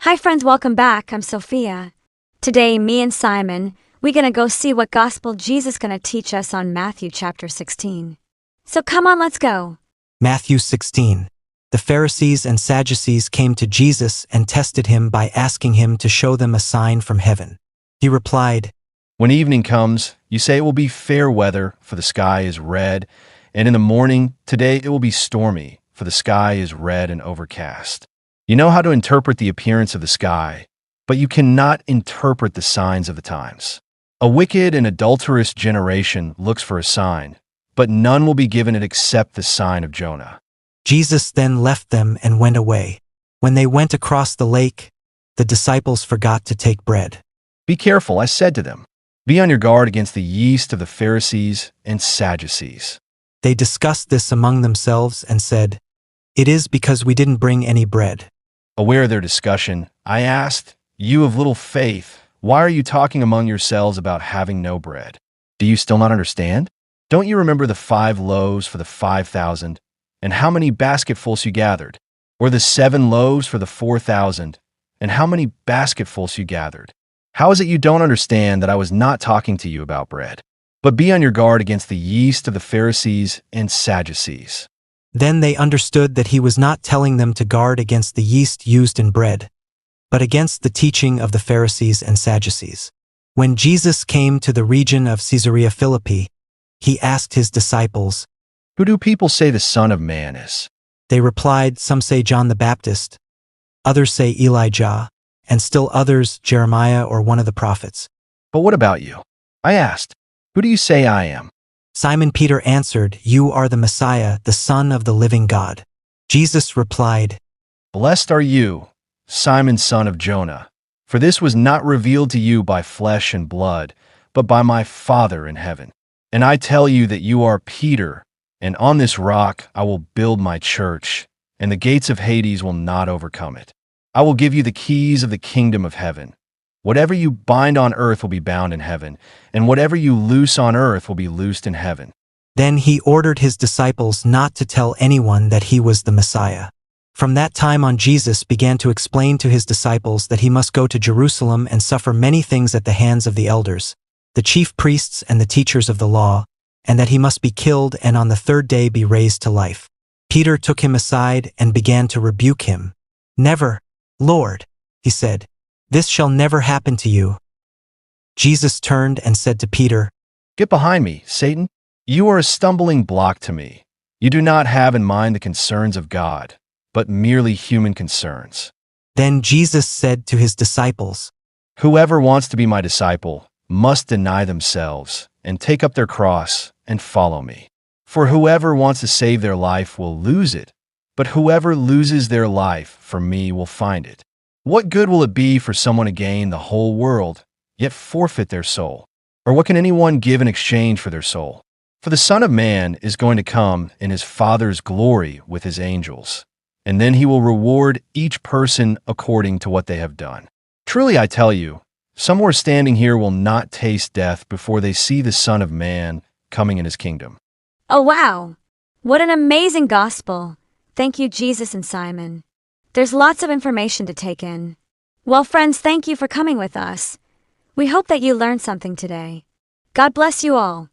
Hi friends, welcome back. I'm Sophia. Today, me and Simon, we're gonna go see what gospel Jesus gonna teach us on Matthew chapter 16. So come on, let's go. Matthew 16. The Pharisees and Sadducees came to Jesus and tested him by asking him to show them a sign from heaven. He replied, When evening comes, you say it will be fair weather, for the sky is red, and in the morning, today it will be stormy, for the sky is red and overcast. You know how to interpret the appearance of the sky, but you cannot interpret the signs of the times. A wicked and adulterous generation looks for a sign, but none will be given it except the sign of Jonah. Jesus then left them and went away. When they went across the lake, the disciples forgot to take bread. Be careful, I said to them. Be on your guard against the yeast of the Pharisees and Sadducees. They discussed this among themselves and said, "It is because we didn't bring any bread." Aware of their discussion, I asked, You of little faith, why are you talking among yourselves about having no bread? Do you still not understand? Don't you remember the 5 loaves for the 5,000, and how many basketfuls you gathered? Or the 7 loaves for the 4,000, and how many basketfuls you gathered? How is it you don't understand that I was not talking to you about bread? But be on your guard against the yeast of the Pharisees and Sadducees. Then they understood that he was not telling them to guard against the yeast used in bread, but against the teaching of the Pharisees and Sadducees. When Jesus came to the region of Caesarea Philippi, he asked his disciples, Who do people say the Son of Man is? They replied, Some say John the Baptist, others say Elijah, and still others Jeremiah or one of the prophets. But what about you? I asked, Who do you say I am? Simon Peter answered, You are the Messiah, the Son of the living God. Jesus replied, Blessed are you, Simon son of Jonah, for this was not revealed to you by flesh and blood, but by my Father in heaven. And I tell you that you are Peter, and on this rock I will build my church, and the gates of Hades will not overcome it. I will give you the keys of the kingdom of heaven. Whatever you bind on earth will be bound in heaven, and whatever you loose on earth will be loosed in heaven. Then he ordered his disciples not to tell anyone that he was the Messiah. From that time on, Jesus began to explain to his disciples that he must go to Jerusalem and suffer many things at the hands of the elders, the chief priests and the teachers of the law, and that he must be killed and on the 3rd day be raised to life. Peter took him aside and began to rebuke him. Never, Lord, he said. This shall never happen to you. Jesus turned and said to Peter, Get behind me, Satan. You are a stumbling block to me. You do not have in mind the concerns of God, but merely human concerns. Then Jesus said to his disciples, Whoever wants to be my disciple must deny themselves and take up their cross and follow me. For whoever wants to save their life will lose it, but whoever loses their life for me will find it. What good will it be for someone to gain the whole world, yet forfeit their soul? Or what can anyone give in exchange for their soul? For the Son of Man is going to come in his Father's glory with his angels, and then he will reward each person according to what they have done. Truly I tell you, some who are standing here will not taste death before they see the Son of Man coming in his kingdom. Oh wow! What an amazing gospel! Thank you, Jesus and Simon. There's lots of information to take in. Well, friends, thank you for coming with us. We hope that you learned something today. God bless you all.